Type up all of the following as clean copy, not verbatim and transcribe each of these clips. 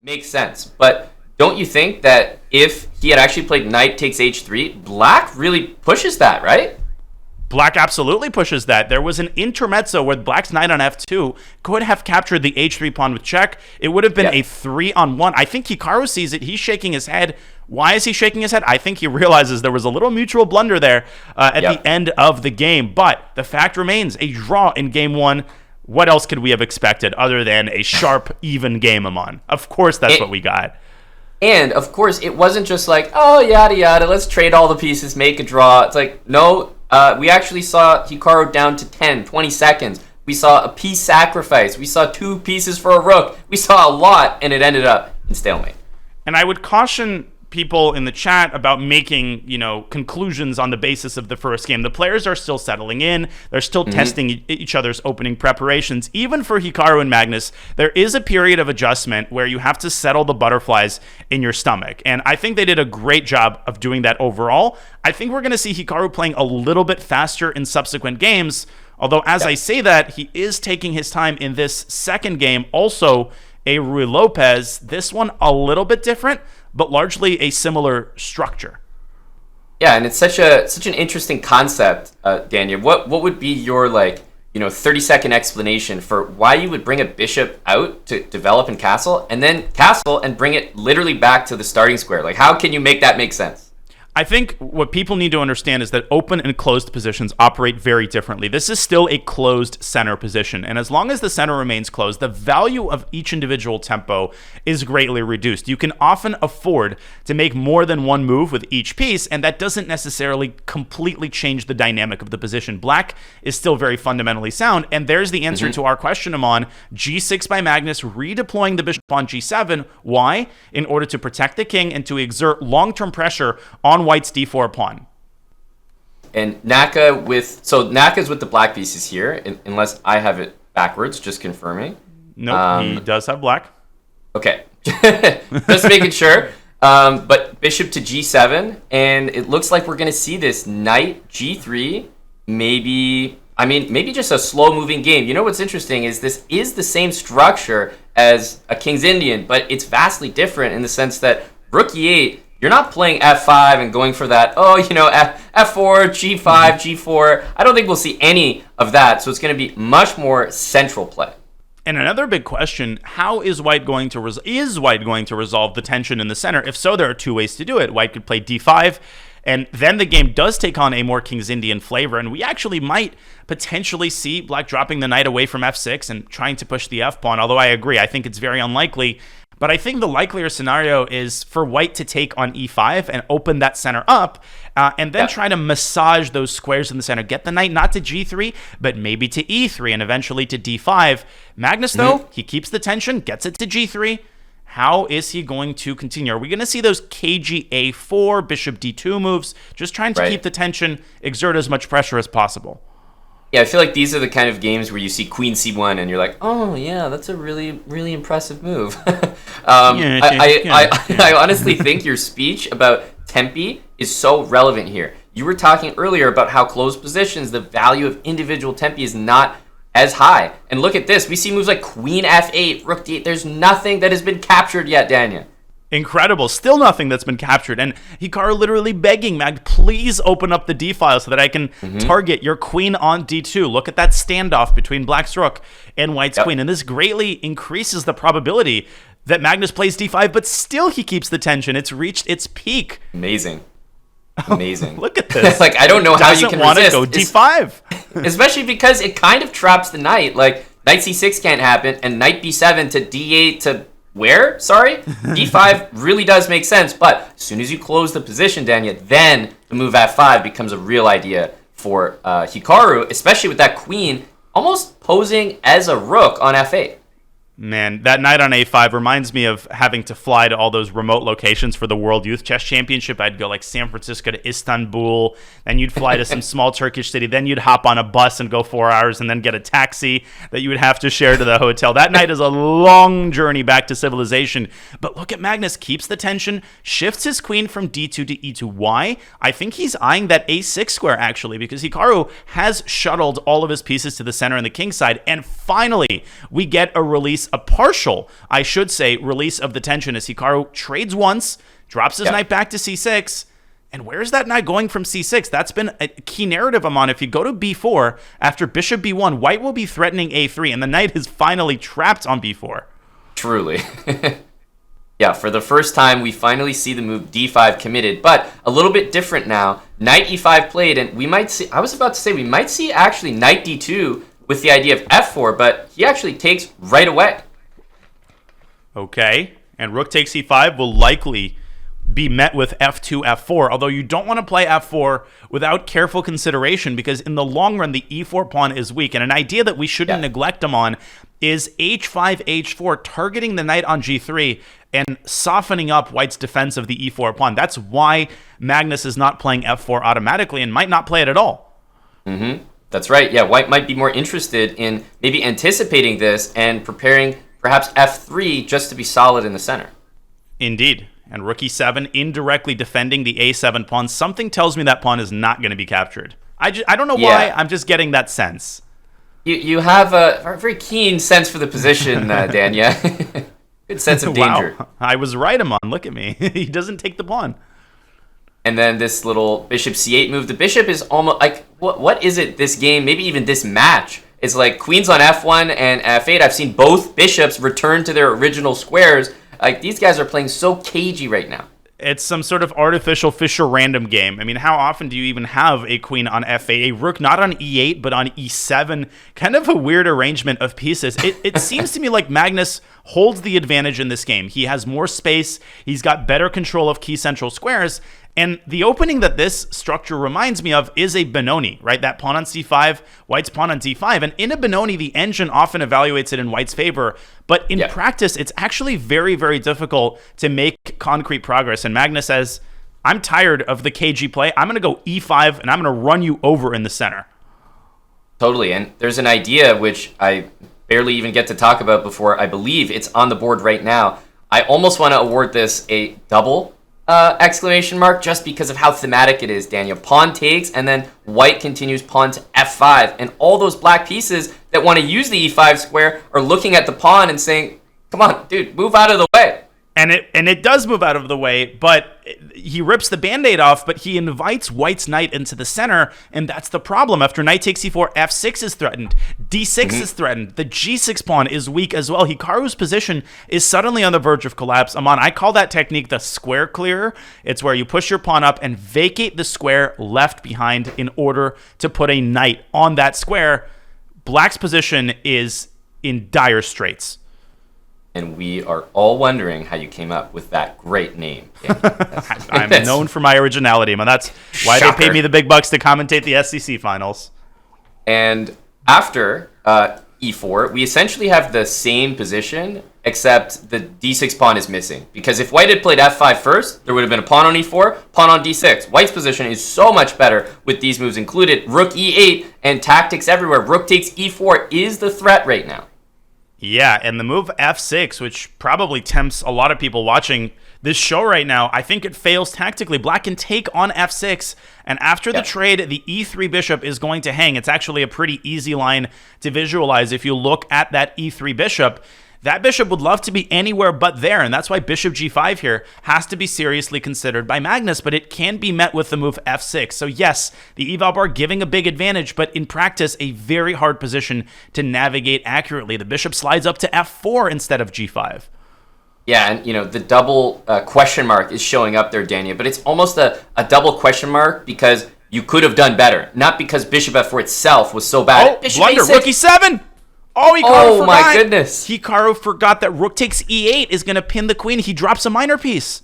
Makes sense. But don't you think that if he had actually played knight takes h3, black really pushes that, right? Black absolutely pushes that. There was an intermezzo where black's knight on f2 could have captured the h3 pawn with check. It would have been a 3-on-1. I think Hikaru sees it. He's shaking his head. Why is he shaking his head? I think he realizes there was a little mutual blunder there at the end of the game. But the fact remains, a draw in game one. What else could we have expected other than a sharp, even game, Aman? Of course, that's what we got. And, of course, it wasn't just like, oh, yada, yada, let's trade all the pieces, make a draw. It's like, no, we actually saw Hikaru down to 10, 20 seconds. We saw a piece sacrifice. We saw 2 pieces for a rook. We saw a lot, and it ended up in stalemate. And I would caution people in the chat about making, conclusions on the basis of the first game. The players are still settling in. They're still testing each other's opening preparations. Even for Hikaru and Magnus, there is a period of adjustment where you have to settle the butterflies in your stomach. And I think they did a great job of doing that overall. I think we're going to see Hikaru playing a little bit faster in subsequent games. Although, as I say that, he is taking his time in this second game. Also, a Ruy Lopez, this one a little bit different, but largely a similar structure. Yeah, and it's such an interesting concept, Daniel. What would be your 30-second explanation for why you would bring a bishop out to develop in castle and then castle and bring it literally back to the starting square? Like, how can you make that make sense? I think what people need to understand is that open and closed positions operate very differently. This is still a closed center position, and as long as the center remains closed, the value of each individual tempo is greatly reduced. You can often afford to make more than one move with each piece, and that doesn't necessarily completely change the dynamic of the position. Black is still very fundamentally sound, and there's the answer to our question, Amon. G6 by Magnus, redeploying the bishop on G7. Why? In order to protect the king and to exert long-term pressure on White's d4 pawn. And Naka's with the black pieces here, unless I have it backwards, just confirming. Nope, he does have black. Okay, just making sure. But bishop to g7, and it looks like we're going to see this knight g3, maybe just a slow-moving game. You know what's interesting is this is the same structure as a King's Indian, but it's vastly different in the sense that rook e8, you're not playing f5 and going for that, f4, g5, g4. I don't think we'll see any of that, so it's going to be much more central play. And another big question, how is White going to resolve the tension in the center? If so, there are 2 ways to do it. White could play d5, and then the game does take on a more King's Indian flavor, and we actually might potentially see Black dropping the knight away from f6 and trying to push the f-pawn, although I agree, I think it's very unlikely. But I think the likelier scenario is for White to take on e5 and open that center up, and then try to massage those squares in the center. Get the knight not to g3, but maybe to e3 and eventually to d5. Magnus, though, he keeps the tension, gets it to g3. How is he going to continue? Are we going to see those kga4, bishop d2 moves? Just trying to keep the tension, exert as much pressure as possible. Yeah, I feel like these are the kind of games where you see queen c1 and you're like, oh, yeah, that's a really, really impressive move. I honestly think your speech about tempi is so relevant here. You were talking earlier about how closed positions, the value of individual tempi is not as high. And look at this. We see moves like queen f8, rook d8. There's nothing that has been captured yet, Daniel. Incredible. Still nothing that's been captured. And Hikaru literally begging Mag, please open up the d file so that I can target your queen on d2. Look at that standoff between Black's rook and White's queen. And this greatly increases the probability that Magnus plays d5, but still he keeps the tension. It's reached its peak. Amazing. Look at this. I don't know how you can resist. Go d5. Especially because it kind of traps the knight. Like, knight c6 can't happen, and knight b7 to d8 to where? Sorry? d5 really does make sense, but as soon as you close the position, Daniel, then the move f5 becomes a real idea for Hikaru, especially with that queen almost posing as a rook on f8. Man, that knight on a5 reminds me of having to fly to all those remote locations for the World Youth Chess Championship. I'd go like San Francisco to Istanbul, then you'd fly to some small Turkish city, then you'd hop on a bus and go 4 hours and then get a taxi that you would have to share to the hotel. That night is a long journey back to civilization. But look at Magnus, keeps the tension, shifts his queen from d2 to e2. Why? I think he's eyeing that a6 square, actually, because Hikaru has shuttled all of his pieces to the center and the king side, and finally, we get a release a partial, I should say, release of the tension as Hikaru trades once, drops his knight back to c6. And where's that knight going from c6? That's been a key narrative, Aman. If you go to b4, after bishop b1, white will be threatening a3, and the knight is finally trapped on b4. Truly. Yeah, for the first time, we finally see the move d5 committed, but a little bit different now. Knight e5 played, and we might see, I was about to say, we might see actually knight d2 with the idea of f4, but he actually takes right away. Okay, and rook takes e5 will likely be met with f2, f4, although you don't want to play f4 without careful consideration, because in the long run, the e4 pawn is weak, and an idea that we shouldn't neglect them on is h5, h4, targeting the knight on g3 and softening up white's defense of the e4 pawn. That's why Magnus is not playing f4 automatically and might not play it at all. That's right. Yeah, white might be more interested in maybe anticipating this and preparing perhaps f3 just to be solid in the center. Indeed. And rook e7 indirectly defending the a7 pawn. Something tells me that pawn is not going to be captured. I don't know why. I'm just getting that sense. You have a very keen sense for the position, Dan. Yeah. Good sense of danger. Wow. I was right, Aman. Look at me. He doesn't take the pawn. And then this little bishop c8 move. The bishop is almost like, what is it this game, maybe even this match? It's like queens on f1 and f8. I've seen both bishops return to their original squares. Like, these guys are playing so cagey right now. It's some sort of artificial Fisher random game. I mean, how often do you even have a queen on f8, a rook not on e8, but on e7? Kind of a weird arrangement of pieces. It seems to me like Magnus holds the advantage in this game. He has more space. He's got better control of key central squares. And the opening that this structure reminds me of is a Benoni, right? That pawn on c5, white's pawn on d5. And in a Benoni, the engine often evaluates it in white's favor. But in practice, it's actually very, very difficult to make concrete progress. And Magnus says, I'm tired of the KG play. I'm going to go e5, and I'm going to run you over in the center. Totally. And there's an idea which I barely even get to talk about before I believe it's on the board right now. I almost want to award this a double exclamation mark just because of how thematic it is, Daniel. Pawn takes, and then white continues pawn to f5. And all those black pieces that want to use the e5 square are looking at the pawn and saying, come on, dude, move out of the way. And it does move out of the way, but he rips the Band-Aid off, but he invites white's knight into the center, and that's the problem. After knight takes e4, f6 is threatened, d6 is threatened, the g6 pawn is weak as well. Hikaru's position is suddenly on the verge of collapse. Aman, I call that technique the square clearer. It's where you push your pawn up and vacate the square left behind in order to put a knight on that square. Black's position is in dire straits. And we are all wondering how you came up with that great name. I'm known for my originality, man. That's why they paid me the big bucks to commentate the SEC finals. And after e4, we essentially have the same position, except the d6 pawn is missing. Because if white had played f5 first, there would have been a pawn on e4, pawn on d6. White's position is so much better with these moves included. Rook e8 and tactics everywhere. Rook takes e4 is the threat right now. Yeah, and the move f6, which probably tempts a lot of people watching this show right now, I think it fails tactically. Black can take on f6, and after the trade, the e3 bishop is going to hang. It's actually a pretty easy line to visualize if you look at that e3 bishop. That bishop would love to be anywhere but there, and that's why bishop g5 here has to be seriously considered by Magnus, but it can be met with the move f6. So yes, the eval bar giving a big advantage, but in practice, a very hard position to navigate accurately. The bishop slides up to f4 instead of g5. Yeah, and the double question mark is showing up there, Daniel, but it's almost a double question mark because you could have done better, not because bishop f4 itself was so bad. Oh, blunder, rook e7! Oh, Hikaru forgot. My goodness. Hikaru forgot that rook takes e8 is going to pin the queen. He drops a minor piece.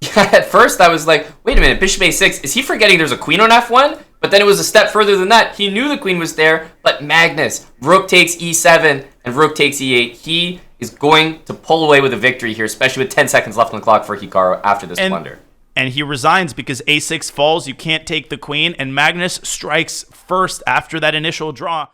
Yeah, at first I was like, wait a minute, bishop a6. Is he forgetting there's a queen on f1? But then it was a step further than that. He knew the queen was there, but Magnus, rook takes e7 and rook takes e8. He is going to pull away with a victory here, especially with 10 seconds left on the clock for Hikaru after this blunder. And he resigns because a6 falls. You can't take the queen, and Magnus strikes first after that initial draw.